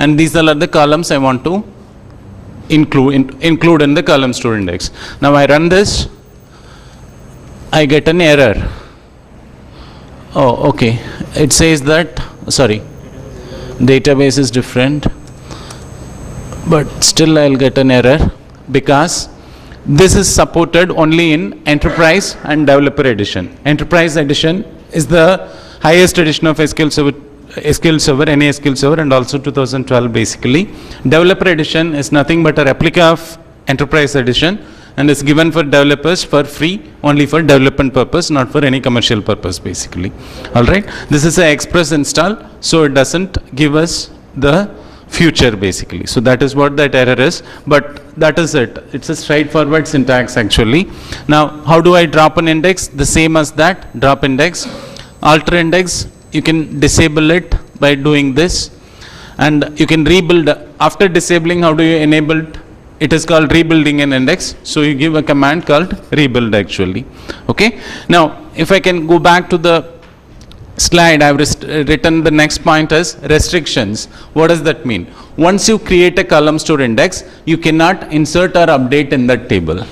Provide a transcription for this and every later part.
and these are the columns I want to include in the column store index. Now I run this, I get an error. Oh, okay. It says that, sorry, database is different, but still I'll get an error because this is supported only in Enterprise and Developer Edition. Enterprise Edition is the highest edition of SQL Server, any SQL Server, and also 2012 basically. Developer Edition is nothing but a replica of Enterprise Edition, and is given for developers for free, only for development purpose, not for any commercial purpose basically. Alright, this is an express install, so it doesn't give us the future basically. So that is what that error is, but that is it. It's a straightforward syntax actually. Now how do I drop an index? The same as that, drop index. Alter index, you can disable it by doing this, and you can rebuild. After disabling, how do you enable it? It is called rebuilding an index. So you give a command called rebuild actually. Okay. Now, if I can go back to the slide, I've written the next point as restrictions. What does that mean? Once you create a column store index, you cannot insert or update in that table.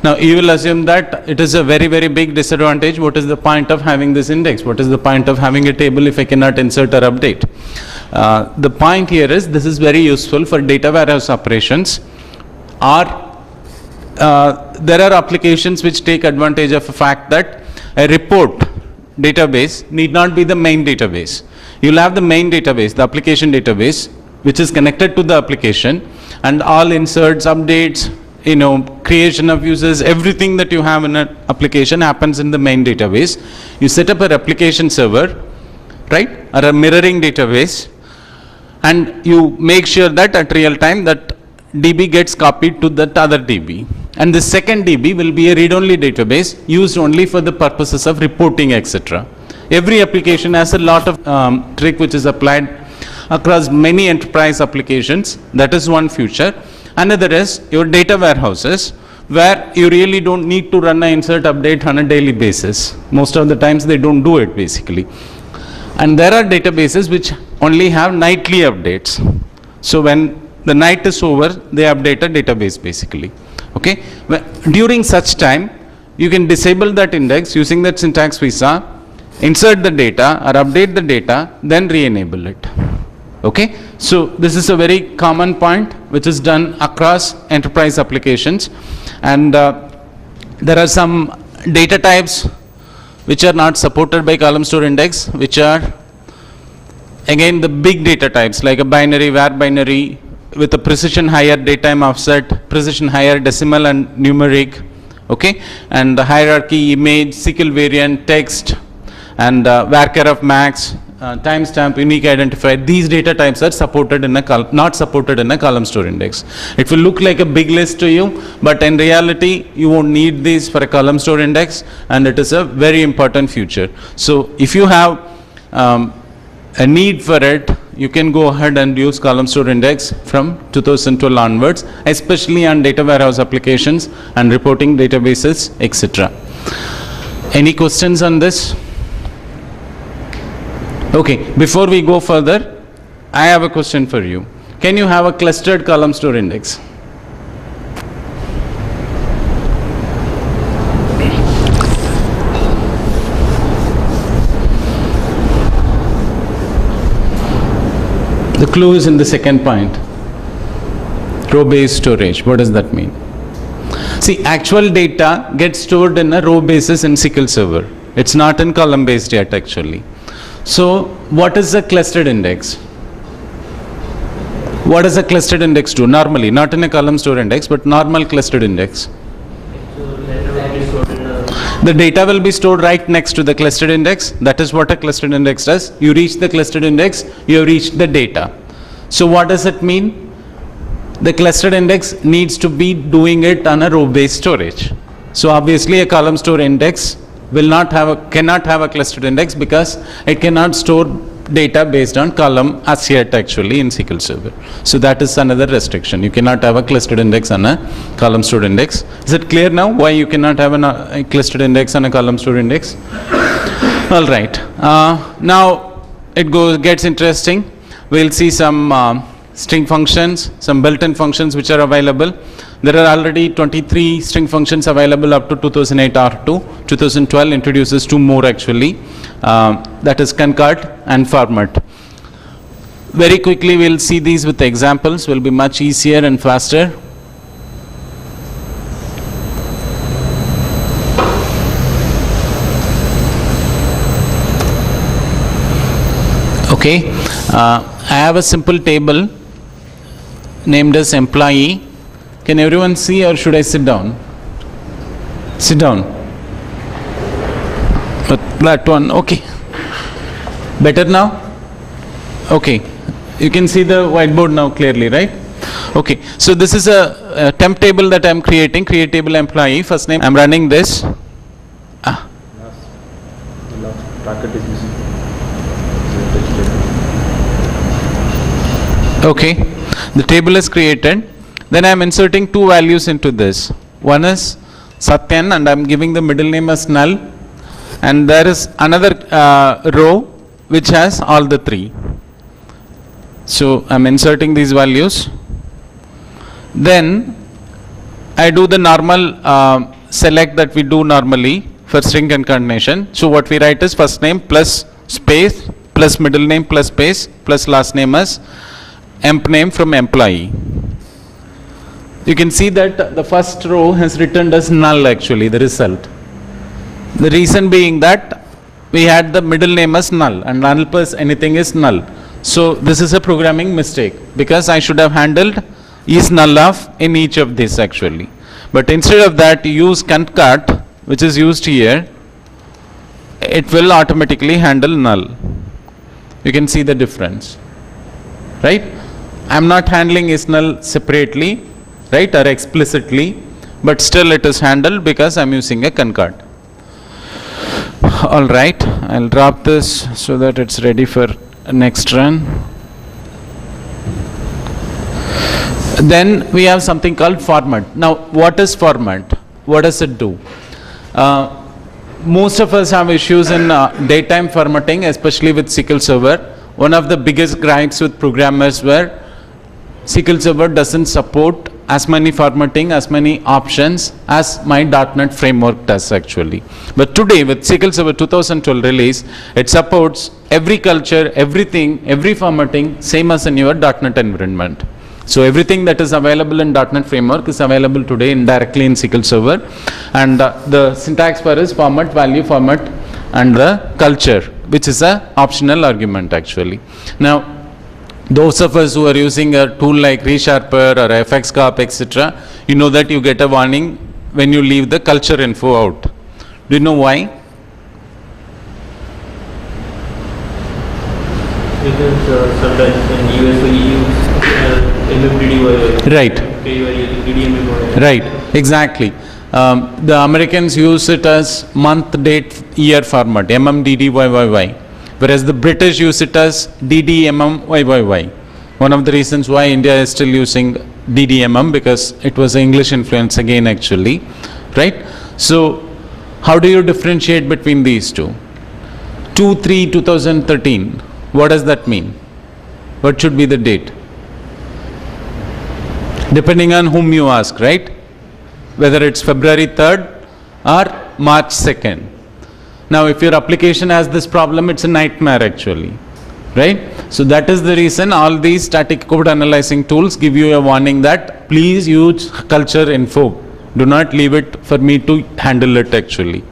Now, you will assume that it is a very, very big disadvantage. What is the point of having this index? What is the point of having a table if I cannot insert or update? The point here is this is very useful for data warehouse operations. Or there are applications which take advantage of the fact that a report database need not be the main database. You will have the main database, the application database, which is connected to the application, and all inserts, updates, creation of users, everything that you have in an application happens in the main database. You set up a replication server, right, or a mirroring database, and you make sure that at real time that DB gets copied to that other DB, and the second DB will be a read-only database used only for the purposes of reporting, etc. Every application has a lot of trick which is applied across many enterprise applications. That is one feature. Another is your data warehouses, where you really don't need to run an insert update on a daily basis. Most of the times they don't do it basically. And there are databases which only have nightly updates. So when the night is over, they update a database basically. Okay. During such time, you can disable that index using that syntax we saw, insert the data or update the data, then re-enable it. Okay. So this is a very common point which is done across enterprise applications, and there are some data types which are not supported by column store index, which are again the big data types like a binary, var binary, with a precision higher datetime offset, precision higher decimal and numeric, okay, and the hierarchy, image, SQL variant, text, and varchar of max, timestamp, unique identifier. These data types are supported in a not supported in a column store index. It will look like a big list to you, but in reality you won't need these for a column store index, and it is a very important feature. So if you have a need for it, you can go ahead and use column store index from 2012 onwards, especially on data warehouse applications and reporting databases, etc. Any questions on this? Okay, before we go further, I have a question for you. Can you have a clustered column store index? The clue is in the second point. Row-based storage. What does that mean? See, actual data gets stored in a row basis in SQL Server. It's not in column based yet actually. So what is a clustered index? What does a clustered index do normally? Not in a column store index, but normal clustered index. The data will be stored right next to the clustered index. That is what a clustered index does. You reach the clustered index, you have reached the data. So what does it mean? The clustered index needs to be doing it on a row-based storage. So obviously a column store index cannot have a clustered index because it cannot store data based on column as yet actually in SQL Server. So that is another restriction. You cannot have a clustered index on a column stored index. Is it clear now why you cannot have a clustered index on a column stored index? All right. Now it gets interesting. We'll see some string functions, some built-in functions which are available. There are already 23 string functions available up to 2008 R2. 2012 introduces 2 more actually, that is concat and format. Very quickly we'll see these with examples, will be much easier and faster. Okay, I have a simple table named as employee. Can everyone see, or should I sit down? Sit down. But that one, okay. Better now? Okay. You can see the whiteboard now clearly, right? Okay. So this is a temp table that I am creating, create table employee. First name, I am running this. The last bracket is missing. Okay. The table is created. Then I am inserting 2 values into this. One is Satyan and I am giving the middle name as null. And there is another row which has all the 3. So I am inserting these values. Then I do the normal select that we do normally for string concatenation. So what we write is first name plus space plus middle name plus space plus last name as emp name from employee. You can see that the first row has returned as null actually, the result. The reason being that we had the middle name as null and null plus anything is null. So this is a programming mistake because I should have handled is null of in each of these actually. But instead of that use concat which is used here, it will automatically handle null. You can see the difference, right? I am not handling is null separately, right, or explicitly, but still it is handled because I am using a concat. All right, I'll drop this so that it's ready for next run. Then we have something called format. Now, what is format? What does it do? Most of us have issues in daytime formatting, especially with SQL Server. One of the biggest gripes with programmers were SQL Server doesn't support as many formatting, as many options as my .NET framework does actually. But today with SQL Server 2012 release, it supports every culture, everything, every formatting, same as in your .NET environment. So everything that is available in .NET framework is available today indirectly in SQL Server. And the syntax for is format, value, format, and the culture, which is a optional argument actually. Now, those of us who are using a tool like ReSharper or FXCorp, etc., you know that you get a warning when you leave the culture info out. Do you know why? Because sometimes in US we use MMDD. Right. Right. Exactly. The Americans use it as month, date, year format, MMDDYYY. Whereas the British use it as DDMMYYY. One of the reasons why India is still using DDMM because it was English influence again actually, right? So how do you differentiate between these two? 2/3/2013, what does that mean? What should be the date? Depending on whom you ask, right? Whether it's February 3rd or March 2nd. Now, if your application has this problem, it's a nightmare actually, right? So that is the reason all these static code analyzing tools give you a warning that please use culture info. Do not leave it for me to handle it actually,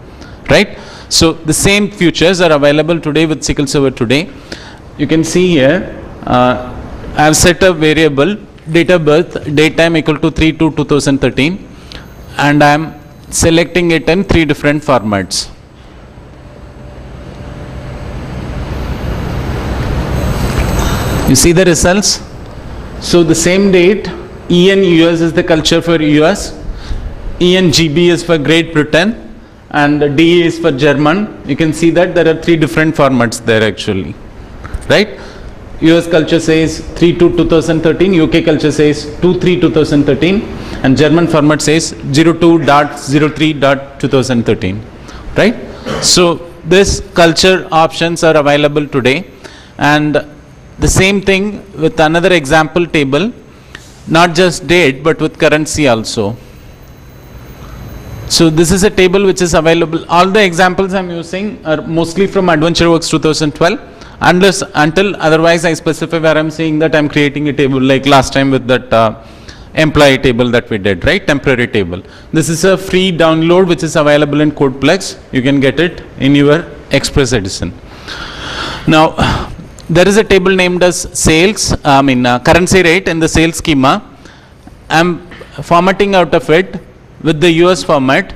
right? So the same features are available today with SQL Server today. You can see here, I have set a variable date of birth, date time equal to 3/2/2013, and I am selecting it in 3 different formats. You see the results? So the same date, EN-US is the culture for US, EN-GB is for Great Britain, and DE is for German. You can see that there are 3 different formats there actually, right? US culture says 3/2/2013, UK culture says 2/3/2013, and German format says 02.03.2013, right? So this culture options are available today, and the same thing with another example table, not just date but with currency also. So this is a table which is available. All the examples I'm using are mostly from AdventureWorks 2012, until otherwise I specify where I'm saying that I'm creating a table like last time with that employee table that we did, right? Temporary table. This is a free download which is available in Codeplex. You can get it in your Express Edition. Now, there is a table named as sales, currency rate in the sales schema. I'm formatting out of it with the US format,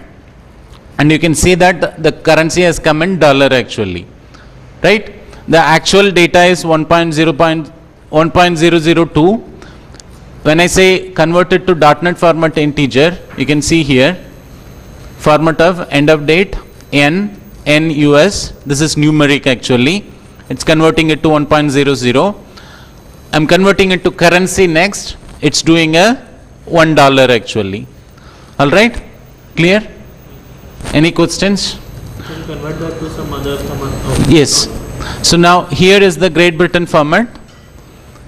and you can see that the currency has come in dollar actually, right? The actual data is 1.002. When I say convert it to .NET format integer, you can see here, format of end of date, N US, this is numeric actually. It's converting it to 1.00. I'm converting it to currency next. It's doing a $1 actually. All right, clear? Any questions? You can convert that to some other command. Yes. So now here is the Great Britain format.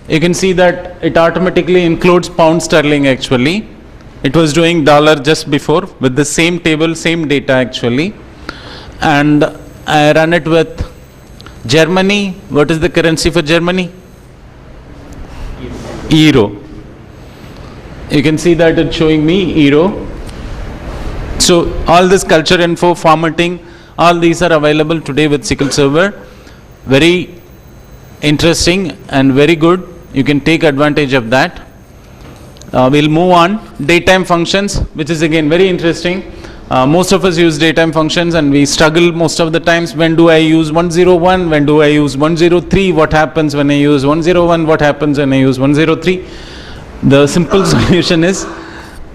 You can see that it automatically includes pound sterling actually. It was doing dollar just before with the same table, same data actually. And I run it with Germany. What is the currency for Germany? Euro. You can see that it's showing me euro. So all this culture info, formatting, all these are available today with SQL Server. Very interesting and very good. You can take advantage of that. We'll move on. Datetime functions, which is again very interesting. Most of us use datetime functions and we struggle most of the times. When do I use 101? When do I use 103? What happens when I use 101? What happens when I use 103? The simple solution is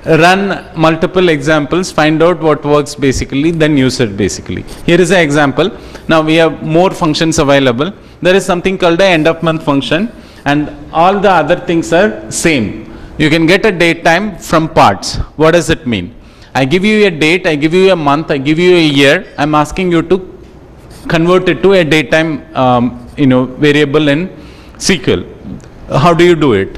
run multiple examples, find out what works basically, then use it basically. Here is an example. Now we have more functions available. There is something called the end of month function, and all the other things are same. You can get a date time from parts. What does it mean? I give you a date, I give you a month, I give you a year. I'm asking you to convert it to a date time variable in SQL. How do you do it?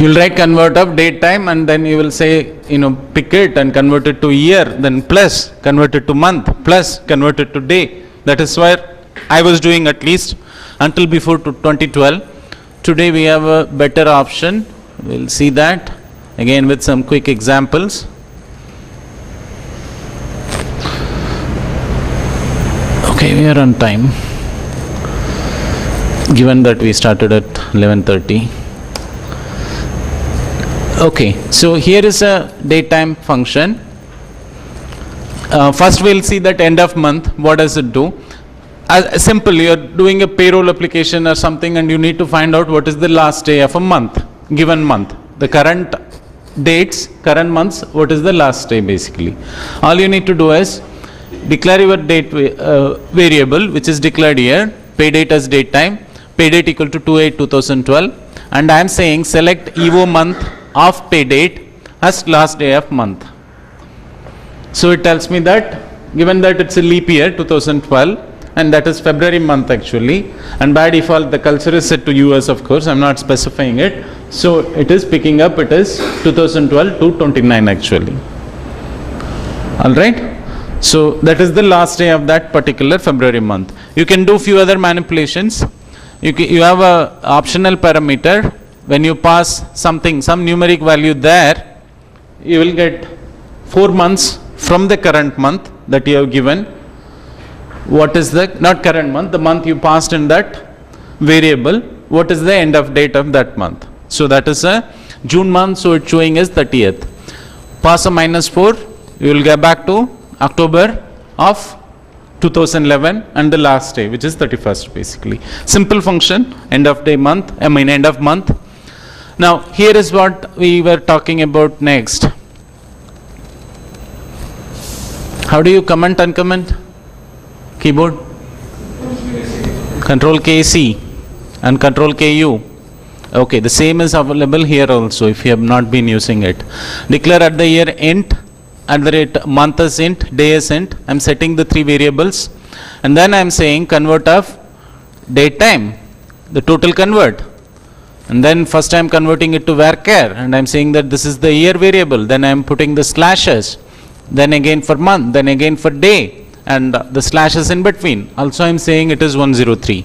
You'll write convert of date time and then you will say, pick it and convert it to year, then plus, convert it to month, plus, convert it to day. That is where I was doing at least until before 2012. Today we have a better option. We'll see that again with some quick examples. Okay, we are on time, given that we started at 11:30. Okay, so here is a datetime function. First we'll see that end of month. What does it do? Simple, you're doing a payroll application or something and you need to find out what is the last day of a month, given month. The current dates, current months, what is the last day basically. All you need to do is declare your date variable, which is declared here, pay date as date time, pay date equal to 2/8/2012, and I am saying select EO month of pay date as last day of month. So it tells me that given that it's a leap year 2012 and that is February month actually, and by default the culture is set to US, of course, I'm not specifying it, so it is picking up, it is 2012 to 29 actually. Alright, so that is the last day of that particular February month. You can do few other manipulations. You have a optional parameter. When you pass something, some numeric value there, you will get 4 months from the current month that you have given. What is the, not current month, the month you passed in that variable, what is the end of date of that month. So that is a June month, so it's showing as 30th. Pass a -4, you will get back to October of 2011 and the last day, which is 31st basically. Simple function, end of day month, end of month. Now here is what we were talking about next. How do you comment, uncomment? Keyboard? Control KC and Control KU. Okay, the same is available here also if you have not been using it. Declare at the year int, at the rate month as int, day as int. I'm setting the 3 variables. And then I'm saying convert of date time, the total convert. And then first I'm converting it to varchar, and I'm saying that this is the year variable. Then I'm putting the slashes, then again for month, then again for day, and the slashes in between. Also I'm saying it is 103.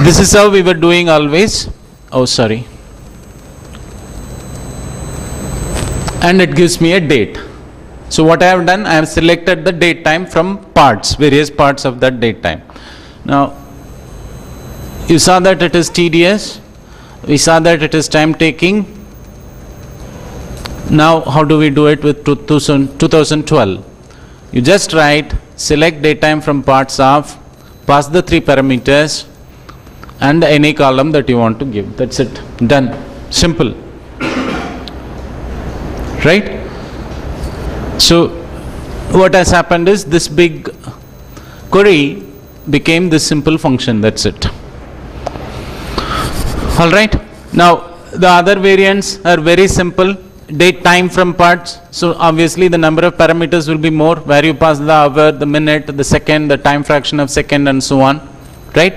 This is how we were doing always. Oh, sorry. And it gives me a date. So what I have done, I have selected the date time from parts, various parts of that date time. Now, you saw that it is tedious. We saw that it is time taking. Now, how do we do it with 2012? You just write, select date time from parts of, pass the 3 parameters, and any column that you want to give. That's it. Done. Simple. Right? So, what has happened is this big query became this simple function. That's it. All right. Now, the other variants are very simple. Date time from parts. So, obviously, the number of parameters will be more, where you pass the hour, the minute, the second, the time fraction of second, and so on. Right?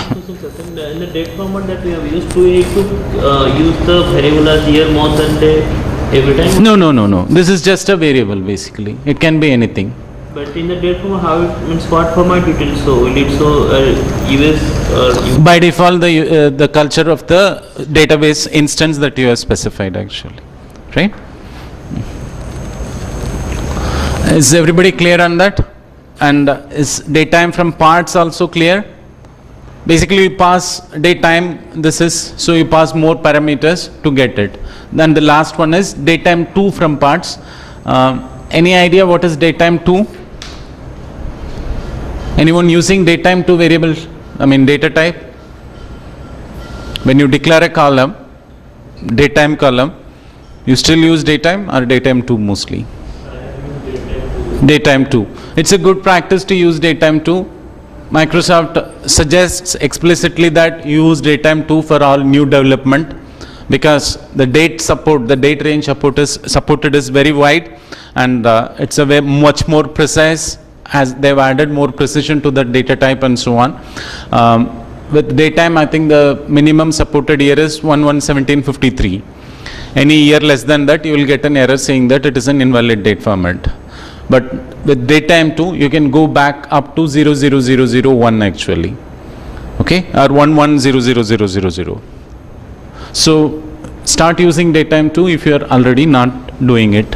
In the date format that we have used, do we need to use the variable as year, month, and day every time? No. This is just a variable, basically. It can be anything. But in the date format, how it means what format it will show? Will it show US or By default, the culture of the database instance that you have specified, actually. Right? Is everybody clear on that? And is date time from parts also clear? Basically, you pass date time, this is, so you pass more parameters to get it. Then the last one is date time 2 from parts. Any idea what is date time 2? Anyone using date time 2 variable, data type? When you declare a column, date time column, you still use date time or date time 2 mostly? Date time 2. It's a good practice to use date time 2. Microsoft suggests explicitly that you use date time 2 for all new development, because the date range supported is very wide, and it's a way much more precise, as they've added more precision to the data type and so on. With date time, I think the minimum supported year is 11/17/53. Any year less than that, you will get an error saying that it is an invalid date format. But with date time 2, you can go back up to 00001 actually, okay, or 110000. So start using date time 2 if you are already not doing it.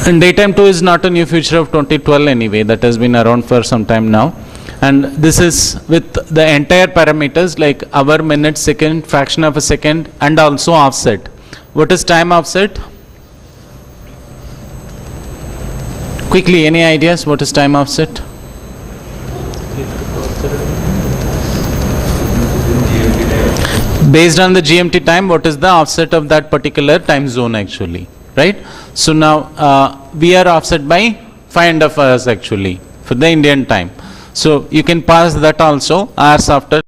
And date time 2 is not a new feature of 2012 anyway. That has been around for some time now. And this is with the entire parameters like hour, minute, second, fraction of a second, and also offset. What is time offset? Quickly, any ideas what is time offset? Based on the GMT time, what is the offset of that particular time zone actually, right? So now we are offset by 5.5 hours actually for the Indian time. So you can pass that also, hours after